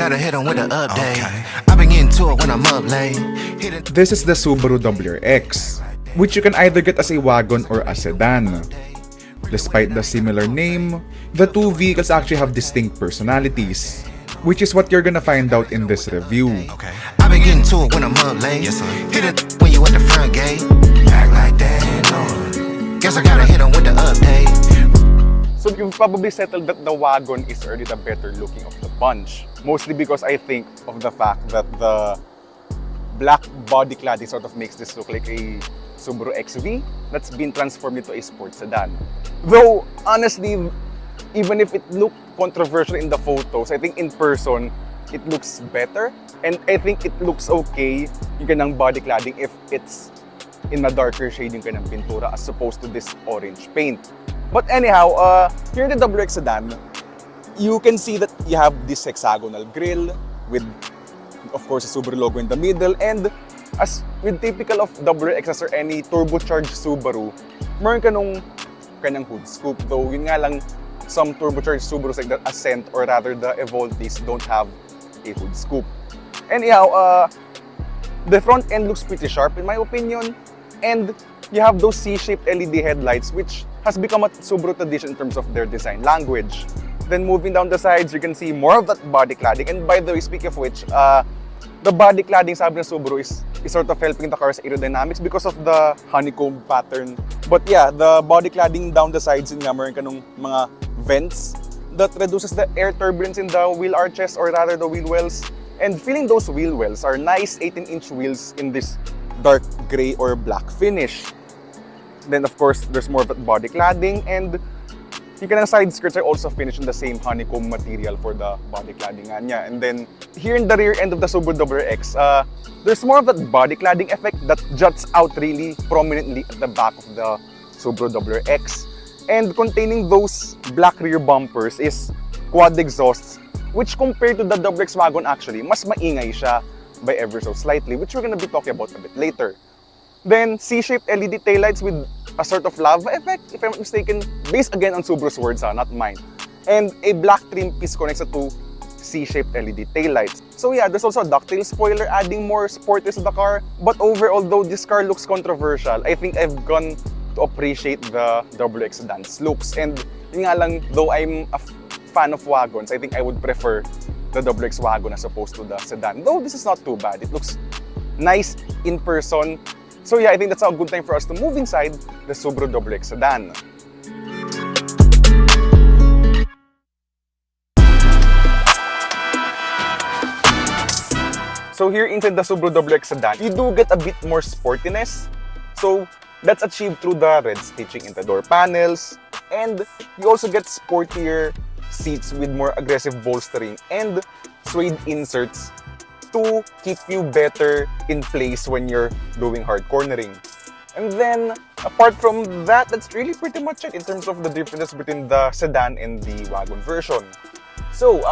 gotta hit them with the update. I've been getting to it when I'm up late. This is the Subaru WRX, which you can either get as a wagon or a sedan. Despite the similar name, the two vehicles actually have distinct personalities, which is what you're gonna find out in this review. I've been getting to it when I'm up late. Hit it when you at the front gate. Act like that, no. Guess I gotta hit them with the update. So you've probably settled that the wagon is already the better looking of the bunch. Mostly because I think of the fact that the black body cladding sort of makes this look like a Subaru XV that's been transformed into a sports sedan. Though, honestly, even if it looked controversial in the photos, I think in person, it looks better. And I think it looks okay yung kanang body cladding if it's in a darker shade yung kanang pintura as opposed to this orange paint. But anyhow, here in the WRX sedan, you can see that you have this hexagonal grille with, of course, a Subaru logo in the middle. And as with typical of WRXs or any turbocharged Subaru, meron ka nung kanyang hood scoop. Though yun nga lang, some turbocharged Subarus like the Ascent or rather the Evoltes don't have a hood scoop. Anyhow, the front end looks pretty sharp in my opinion. And you have those C-shaped LED headlights which has become a Subaru tradition in terms of their design language. Then moving down the sides, you can see more of that body cladding. And by the way, speaking of which, the body cladding sabi ng Subaru is sort of helping the car's aerodynamics because of the honeycomb pattern. But yeah, the body cladding down the sides, yun nga, meron ka nung mga vents that reduces the air turbulence in the wheel arches or rather the wheel wells. And feeling those wheel wells are nice 18-inch wheels in this dark gray or black finish. Then of course, there's more of that body cladding and yung kanang side skirts are also finished in the same honeycomb material for the body cladding nga niya. And then here in the rear end of the Subaru WRX, there's more of that body cladding effect that juts out really prominently at the back of the Subaru WRX. And containing those black rear bumpers is quad exhausts, which compared to the WRX wagon actually, mas maingay siya by ever so slightly, which we're gonna be talking about a bit later. Then C-shaped LED taillights with a sort of lava effect, if I'm not mistaken, based again on Subaru's words, not mine. And a black trim piece connects the two C-shaped LED taillights. So yeah, there's also a ducktail spoiler adding more sportiness to the car. But overall, though this car looks controversial, I think I've gone to appreciate the WRX sedan's looks. And yun nga lang, though I'm a fan of wagons, I think I would prefer the WRX wagon as opposed to the sedan. Though this is not too bad. It looks nice in person. So yeah, I think that's a good time for us to move inside the Subaru WRX sedan. So here inside the Subaru WRX sedan, you do get a bit more sportiness. So that's achieved through the red stitching in the door panels. And you also get sportier seats with more aggressive bolstering and suede inserts to keep you better in place when you're doing hard cornering. And then, apart from that, that's really pretty much it in terms of the differences between the sedan and the wagon version. So,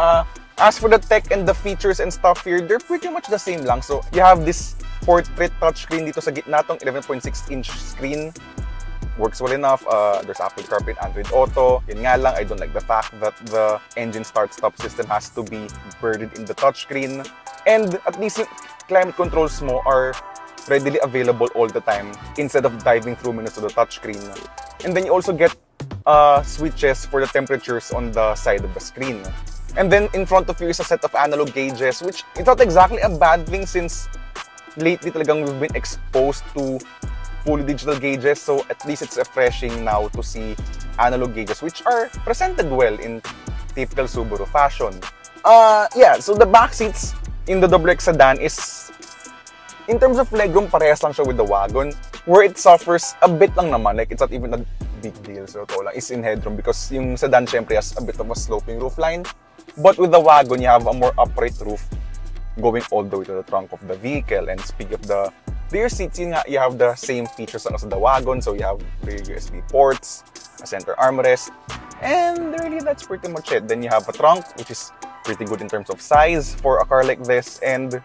as for the tech and the features and stuff here, they're pretty much the same lang. So, you have this portrait touchscreen dito sa gitna tong 11.6-inch screen. Works well enough. There's Apple CarPlay and Android Auto. Yun nga lang, I don't like the fact that the engine start-stop system has to be buried in the touchscreen. And at least yung climate controls mo are readily available all the time instead of diving through menus to the touchscreen. And then you also get switches for the temperatures on the side of the screen. And then in front of you is a set of analog gauges, which it's not exactly a bad thing since lately talagang we've been exposed to fully digital gauges, so at least it's refreshing now to see analog gauges which are presented well in typical Subaru fashion. Yeah, so the back seats in the WRX sedan is, in terms of legroom, parehas lang siya with the wagon. Where it suffers a bit lang naman, like it's not even a big deal, so ito lang, is in headroom because yung sedan syempre has a bit of a sloping roofline. But with the wagon, you have a more upright roof going all the way to the trunk of the vehicle. And speaking of the rear seats, you have the same features as the wagon. So you have rear USB ports, a center armrest, and really that's pretty much it. Then you have a trunk, which is pretty good in terms of size for a car like this. And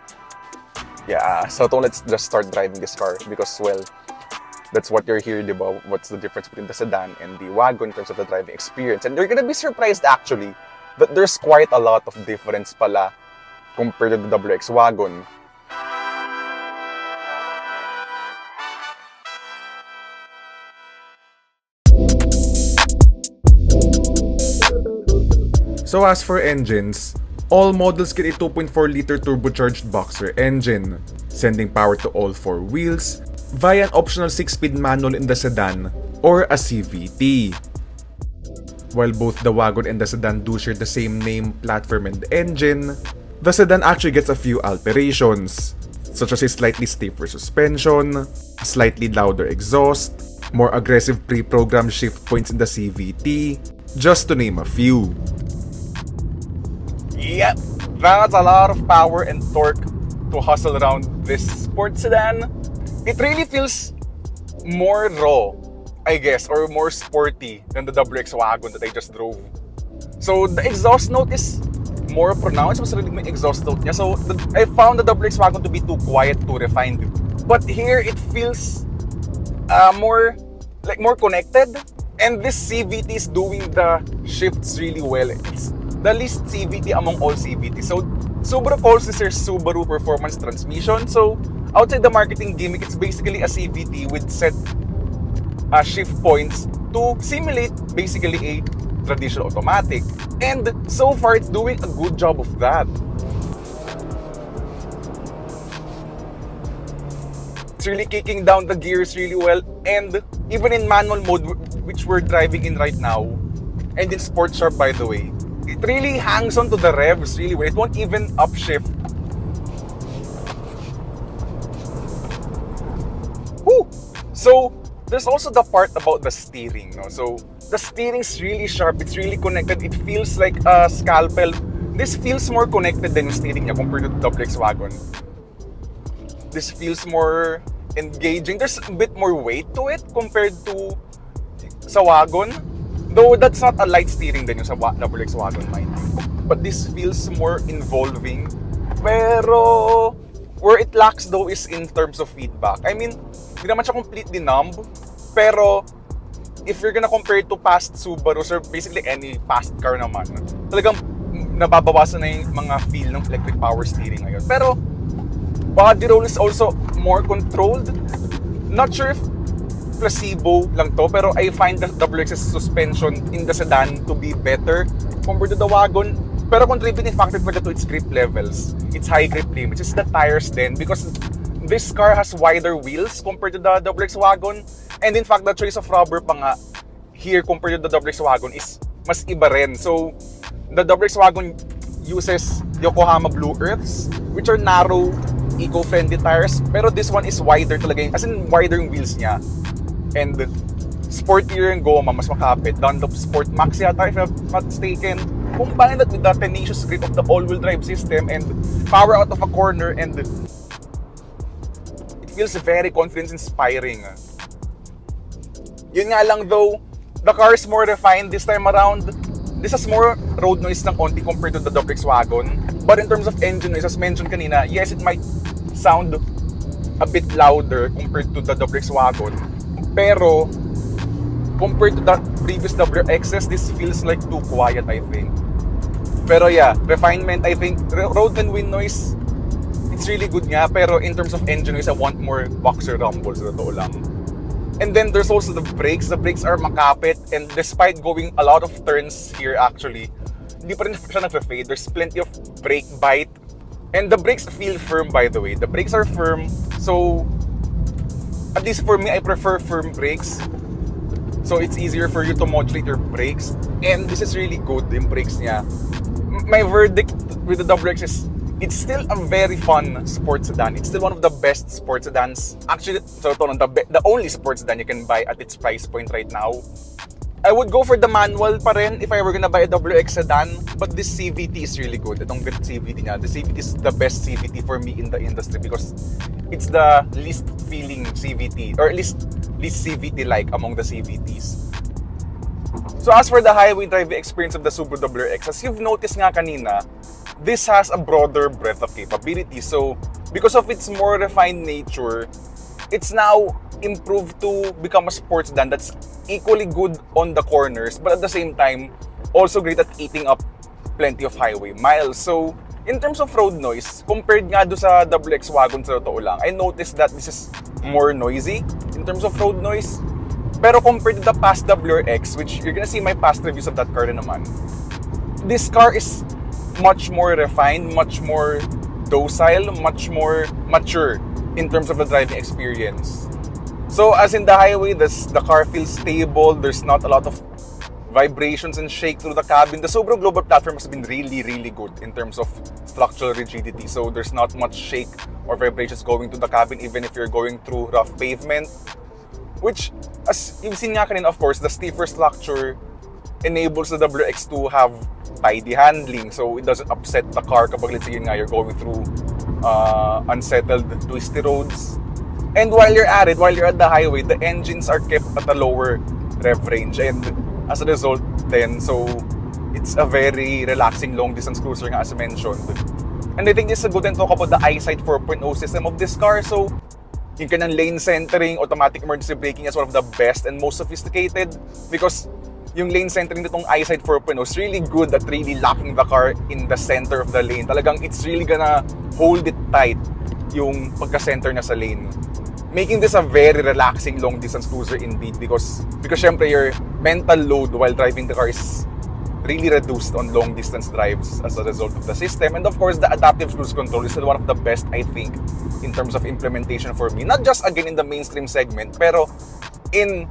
yeah, so let's just start driving this car because, well, that's what you're here, diba? What's the difference between the sedan and the wagon in terms of the driving experience. And you're gonna be surprised actually that there's quite a lot of difference pala compared to the WRX Wagon. So as for engines, all models get a 2.4-liter turbocharged boxer engine, sending power to all four wheels via an optional 6-speed manual in the sedan or a CVT. While both the wagon and the sedan do share the same name, platform, and engine, the sedan actually gets a few alterations, such as a slightly stiffer suspension, a slightly louder exhaust, more aggressive pre-programmed shift points in the CVT, just to name a few. Yep, that's a lot of power and torque to hustle around this sports sedan. It really feels more raw, I guess, or more sporty than the WRX Wagon that I just drove. So the exhaust note is more pronounced. Mas really may exhaust note niya. So I found the WRX Wagon to be too quiet, too refined. But here it feels more connected. And this CVT is doing the shifts really well. It's the least CVT among all CVT. So Subaru calls this their Subaru Performance Transmission. So outside the marketing gimmick, it's basically a CVT with set shift points to simulate basically a traditional automatic. And so far, it's doing a good job of that. It's really kicking down the gears really well. And even in manual mode, which we're driving in right now, and in Sports Sharp, by the way, it really hangs on to the revs really well. It won't even upshift. Woo! So, there's also the part about the steering. No? So, the steering's really sharp. It's really connected. It feels like a scalpel. This feels more connected than yung steering niya compared to the WRX Wagon. This feels more engaging. There's a bit more weight to it compared to sa Wagon. Though that's not a light steering din yung sa WRX Wagon, mind you. But this feels more involving. Pero where it lacks though is in terms of feedback. I mean, hindi naman siya completely numb. Pero if you're gonna compare it to past Subarus or basically any past car naman, talagang nababawasan na yung mga feel ng electric power steering ngayon. Pero body roll is also more controlled. Not sure if placebo lang to, pero I find the WRX's suspension in the sedan to be better compared to the wagon. Pero contributing factor talaga to its grip levels, its high grip limits, it's the tires then, because this car has wider wheels compared to the WRX Wagon. And in fact, the choice of rubber pa nga here compared to the WRX Wagon is mas iba rin. So, the WRX Wagon uses Yokohama Blue Earths, which are narrow, eco-friendly tires. Pero this one is wider talaga, as in wider yung wheels niya. And sportier yung goma, mas makapit. Dunlop Sport Max yata, if I'm not mistaken. Combine that with the tenacious grip of the all-wheel drive system and power out of a corner, and it feels very confidence-inspiring. Yun nga lang though, the car is more refined this time around. This has more road noise ng konti compared to the WRX Wagon. But in terms of engine noise, as mentioned kanina, yes, it might sound a bit louder compared to the WRX Wagon. Pero, compared to the previous WRXs, this feels like too quiet, I think. Pero yeah, refinement, I think, road and wind noise, it's really good nga. Pero in terms of engine noise, I want more boxer rumbles, totoo lang. And then there's also the brakes. The brakes are makapit, and despite going a lot of turns here actually, hindi pa rin siya nag-fade. There's plenty of brake bite. And the brakes feel firm, by the way. The brakes are firm, so at least for me, I prefer firm brakes. So it's easier for you to modulate your brakes. And this is really good, yung brakes niya. My verdict with the WRX is, it's still a very fun sports sedan. It's still one of the best sports sedans. Actually, so the only sports sedan you can buy at its price point right now. I would go for the manual pa rin if I were gonna buy a WRX sedan. But this CVT is really good. Itong CVT niya. The CVT is the best CVT for me in the industry because it's the least feeling CVT, or at least CVT-like among the CVTs. So as for the highway driving experience of the Subaru WRX, as you've noticed nga kanina, this has a broader breadth of capability. So, because of its more refined nature, it's now improved to become a sports sedan that's equally good on the corners, but at the same time, also great at eating up plenty of highway miles. So, In terms of road noise, compared nga do sa WRX Wagon sa totoo lang, I noticed that this is more noisy in terms of road noise. Pero compared to the past WRX, which you're gonna see my past reviews of that car na naman, this car is much more refined, much more docile, much more mature in terms of the driving experience. So as in the highway, the car feels stable, there's not a lot of vibrations and shake through the cabin. The Subaru Global Platform has been really, really good in terms of structural rigidity. So there's not much shake or vibrations going to the cabin even if you're going through rough pavement. Which, as you've seen nga kanina, of course, the stiffer structure enables the WRX to have tidy handling. So it doesn't upset the car kapag let's say yun nga, you're going through unsettled, twisty roads. And while you're at it, while you're at the highway, the engines are kept at a lower rev range. And as a result then, so it's a very relaxing long-distance cruiser nga as mentioned. And I think this is a good time to talk about the EyeSight 4.0 system of this car. So, yung kanang lane centering, automatic emergency braking is one of the best and most sophisticated because yung lane centering nitong EyeSight 4.0 is really good at really locking the car in the center of the lane. Talagang it's really gonna hold it tight yung pagka-center na sa lane. Making this a very relaxing long-distance cruiser indeed because syempre your mental load while driving the car is really reduced on long-distance drives as a result of the system. And of course, the adaptive cruise control is still one of the best, I think, in terms of implementation for me. Not just, again, in the mainstream segment, pero in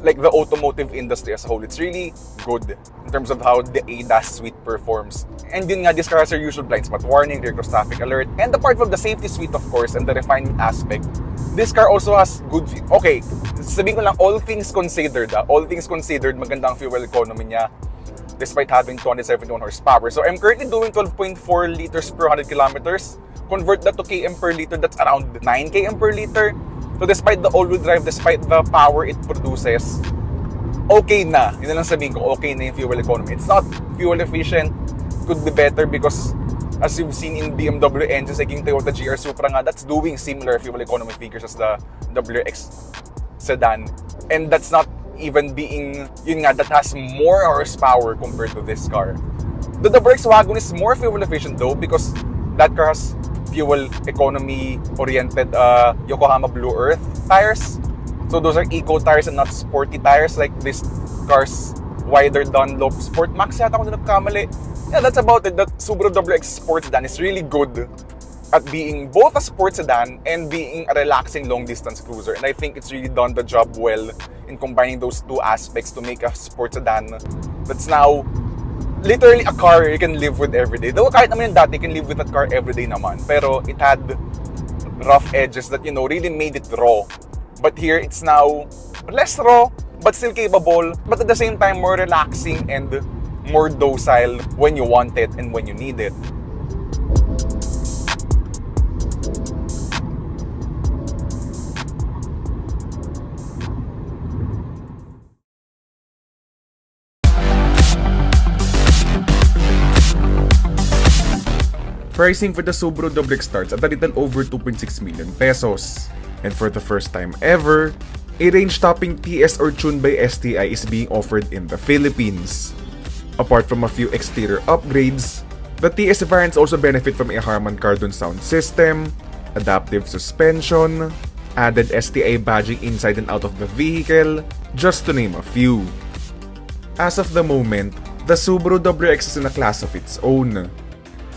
like the automotive industry as a whole. It's really good in terms of how the ADAS suite performs. And yun nga, this car has your usual blind spot warning, rear cross traffic alert, and apart from the safety suite, of course, and the refinement aspect, this car also has good okay, sabihin ko lang, all things considered, maganda ang fuel economy niya despite having 271 horsepower. So I'm currently doing 12.4 liters per 100 kilometers. Convert that to km per liter, that's around 9 km per liter. So despite the all-wheel drive, despite the power it produces, okay na. Yun na lang sabihin ko, okay na yung fuel economy. It's not fuel efficient, could be better because as you've seen in BMW engines like yung Toyota GR Supra nga, that's doing similar fuel economy figures as the WRX Sedan. And that's not even being, yun nga, that has more horsepower compared to this car. The WRX Wagon is more fuel efficient though because that car has fuel economy oriented Yokohama Blue Earth tires. So those are eco tires and not sporty tires like this car's wider Dunlop Sport Max yata kung nagkamali. Yeah, that's about it. The Subaru WRX Sports Sedan is really good at being both a sports sedan and being a relaxing long-distance cruiser. And I think it's really done the job well in combining those two aspects to make a sports sedan that's now literally a car you can live with every day. Though kahit naman yung dati, you can live with that car every day naman. Pero it had rough edges that, you know, really made it raw. But here, it's now less raw, but still capable. But at the same time, more relaxing and more docile when you want it and when you need it. Pricing for the Subaru WRX starts at a little over 2.6 million pesos. And for the first time ever, a range-topping TS or tuned by STI is being offered in the Philippines. Apart from a few exterior upgrades, the TS variants also benefit from a Harman Kardon sound system, adaptive suspension, added STI badging inside and out of the vehicle, just to name a few. As of the moment, the Subaru WRX is in a class of its own.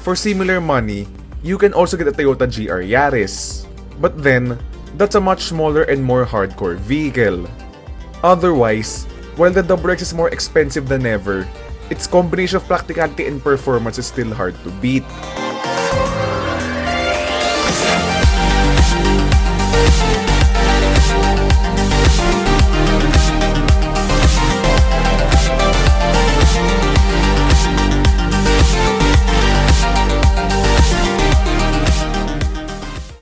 For similar money, you can also get a Toyota GR Yaris. But then, that's a much smaller and more hardcore vehicle. Otherwise, while the WRX is more expensive than ever, its combination of practicality and performance is still hard to beat.